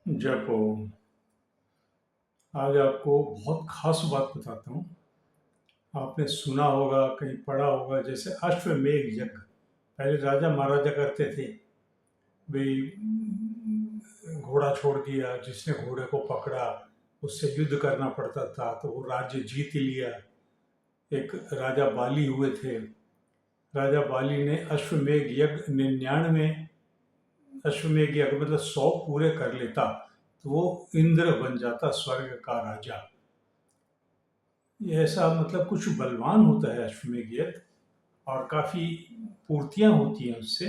जब आज आपको बहुत खास बात बताता हूँ। आपने सुना होगा, कहीं पढ़ा होगा, जैसे अश्वमेध यज्ञ पहले राजा महाराजा करते थे। भाई घोड़ा छोड़ दिया, जिसने घोड़े को पकड़ा उससे युद्ध करना पड़ता था, तो वो राज्य जीत लिया। एक राजा बाली हुए थे। राजा बाली ने अश्वमेध यज्ञ 99 अश्वमेध यज्ञ मतलब 100 पूरे कर लेता तो वो इंद्र बन जाता, स्वर्ग का राजा। ये ऐसा मतलब कुछ बलवान होता है अश्वमेध यज्ञ, और काफ़ी पूर्तियाँ होती हैं उससे।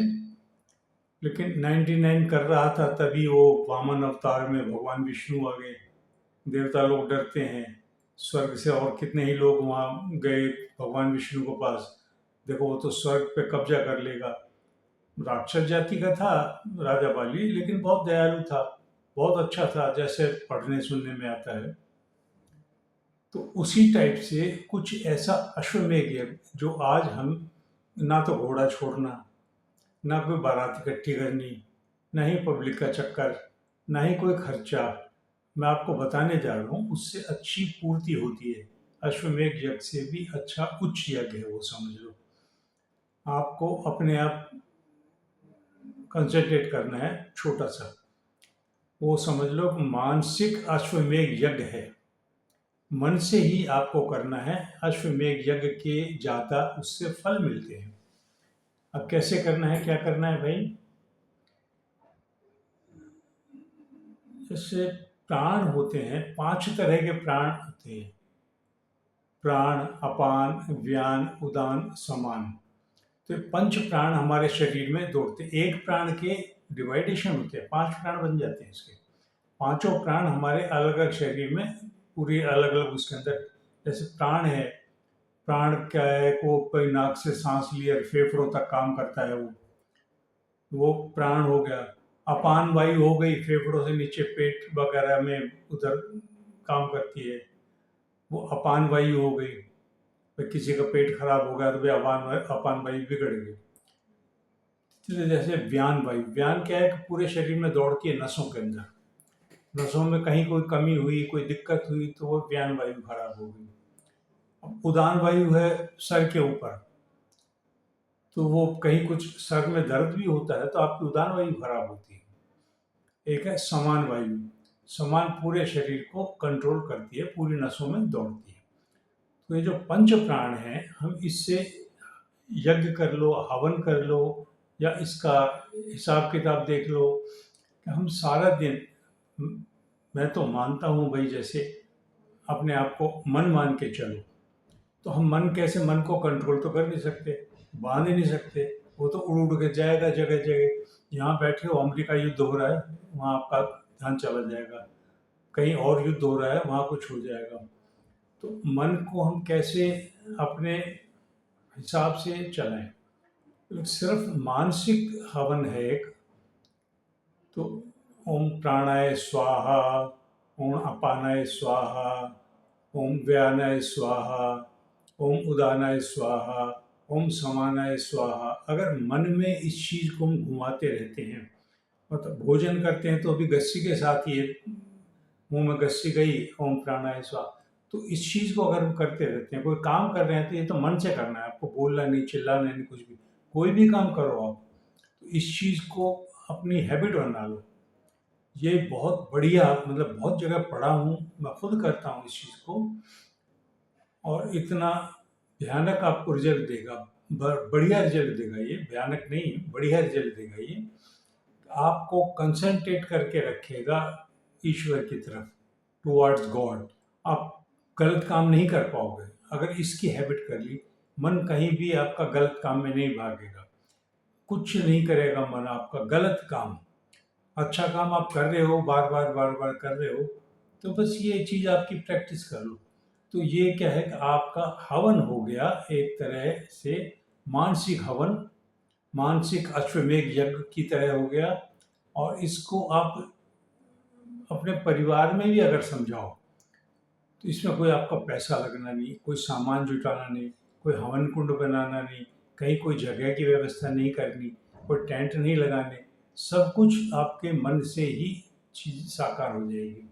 लेकिन 99 कर रहा था, तभी वो वामन अवतार में भगवान विष्णु आ गए। देवता लोग डरते हैं स्वर्ग से, और कितने ही लोग वहाँ गए भगवान विष्णु के पास। देखो वो तो स्वर्ग पे कब्जा कर लेगा। राक्षस जाति का था राजा बाली, लेकिन बहुत दयालु था, बहुत अच्छा था, जैसे पढ़ने सुनने में आता है। तो उसी टाइप से कुछ ऐसा अश्वमेध यज्ञ जो आज हम, ना तो घोड़ा छोड़ना, ना कोई बारात इकट्ठी करनी, ना ही पब्लिक का चक्कर, ना ही कोई खर्चा, मैं आपको बताने जा रहा हूँ उससे अच्छी पूर्ति होती है। अश्वमेध यज्ञ से भी अच्छा उच्च यज्ञ है वो, समझ लो। आपको अपने आप कंसंट्रेट करना है, छोटा सा वो समझ लो मानसिक अश्वमेध यज्ञ है। मन से ही आपको करना है। अश्वमेध यज्ञ के ज़्यादा उससे फल मिलते हैं। अब कैसे करना है, क्या करना है भाई? जैसे प्राण होते हैं, 5 तरह के प्राण होते हैं। प्राण, अपान, व्यान, उदान, समान। तो ये पंच प्राण हमारे शरीर में दौड़ते हैं। एक प्राण के डिवाइडेशन होते हैं, 5 प्राण बन जाते हैं इसके। पांचों प्राण हमारे अलग अलग शरीर में, पूरी अलग अलग उसके अंदर। जैसे प्राण है, प्राण क्या है, वो कोई नाक से सांस लिया फेफड़ों तक काम करता है, वो प्राण हो गया। अपान वायु हो गई, फेफड़ों से नीचे पेट वगैरह में उधर काम करती है, वो अपान वायु हो गई। भाई किसी का पेट खराब हो गया तो भाई अपान वायु बिगड़ गई। तो जैसे व्यान वायु, व्यान क्या है कि पूरे शरीर में दौड़ती है, नसों के अंदर। नसों में कहीं कोई कमी हुई, कोई दिक्कत हुई, तो वो व्यान वायु खराब हो गई। अब उदान वायु है सर के ऊपर, तो वो कहीं कुछ सर में दर्द भी होता है तो आपकी उदान वायु खराब होती है। एक है समान वायु। समान पूरे शरीर को कंट्रोल करती है, पूरी नसों में दौड़ती है। तो ये जो पंच प्राण हैं, हम इससे यज्ञ कर लो, हवन कर लो, या इसका हिसाब किताब देख लो कि हम सारा दिन, मैं तो मानता हूँ भाई, जैसे अपने आप को मन मान के चलो। तो हम मन कैसे, मन को कंट्रोल तो कर नहीं सकते, बांध ही नहीं सकते। वो तो उड़ उड़ के जाएगा जगह जगह। यहाँ बैठे हो, अमेरिका युद्ध हो रहा है, वहाँ आपका ध्यान चला जाएगा। कहीं और युद्ध हो रहा है, वहाँ कुछ हो जाएगा। तो मन को हम कैसे अपने हिसाब से चलाएं? तो सिर्फ मानसिक हवन है एक। तो ओम प्राणाय स्वाहा, ओम अपानाय स्वाहा, ओम व्यानाय स्वाहा, ओम उदानाय स्वाहा, ओम समानाय स्वाहा। अगर मन में इस चीज को हम घुमाते रहते हैं, मतलब भोजन करते हैं तो अभी गस्सी के साथ ही मुंह में गस्सी गई, ओम प्राणाय स्वाहा। तो इस चीज को अगर हम करते रहते हैं, कोई काम कर रहे हैं, तो ये तो मन से करना है आपको, बोलना नहीं, चिल्लाना नहीं, कुछ भी। कोई भी काम करो आप, तो इस चीज को अपनी हैबिट बना लो। ये बहुत बढ़िया, मतलब बहुत जगह पढ़ा हूँ, मैं खुद करता हूँ इस चीज को, और इतना भयानक आपको रिजल्ट देगा। बढ़िया रिजल्ट देगा ये, भयानक नहीं, बढ़िया रिजल्ट देगा ये। आपको कंसंट्रेट करके रखेगा ईश्वर की तरफ, टुवर्ड्स गॉड। आप गलत काम नहीं कर पाओगे अगर इसकी हैबिट कर ली। मन कहीं भी आपका गलत काम में नहीं भागेगा, कुछ नहीं करेगा मन आपका गलत काम। अच्छा काम आप कर रहे हो, बार बार बार बार कर रहे हो, तो बस ये चीज़ आपकी प्रैक्टिस कर लो। तो ये क्या है कि आपका हवन हो गया एक तरह से, मानसिक हवन, मानसिक अश्वमेध यज्ञ की तरह हो गया। और इसको आप अपने परिवार में भी अगर समझाओ, तो इसमें कोई आपका पैसा लगना नहीं, कोई सामान जुटाना नहीं, कोई हवन कुंड बनाना नहीं, कहीं कोई जगह की व्यवस्था नहीं करनी, कोई टेंट नहीं लगाने। सब कुछ आपके मन से ही चीज़ साकार हो जाएगी।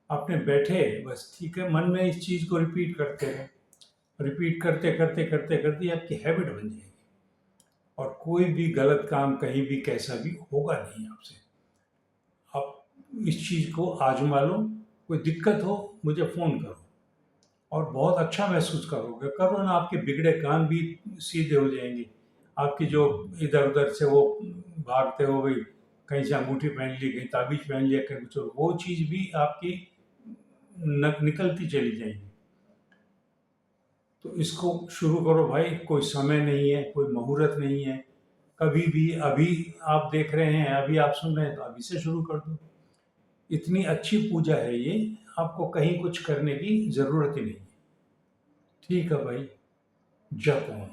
आपने बैठे बस ठीक है, मन में इस चीज़ को रिपीट करते रहे, रिपीट करते करते करते करते ये आपकी हैबिट बन जाएगी और कोई भी गलत काम कहीं भी कैसा भी होगा नहीं आपसे। आप इस चीज़ को आजमा लो, कोई दिक्कत हो मुझे फ़ोन करो और बहुत अच्छा महसूस करोगे। करो ना, आपके बिगड़े काम भी सीधे हो जाएंगे। आपकी जो इधर उधर से वो भागते हो भाई, कहीं से अंगूठी पहन ली, कहीं ताबीज पहन लिया, कहीं कुछ और, वो चीज़ भी आपकी निकलती चली जाएगी। तो इसको शुरू करो भाई, कोई समय नहीं है, कोई मुहूर्त नहीं है, कभी भी। अभी आप देख रहे हैं, अभी आप सुन रहे हैं, तो अभी से शुरू कर दो। इतनी अच्छी पूजा है ये, आपको कहीं कुछ करने की ज़रूरत ही नहीं है। ठीक है भाई, जप ओम।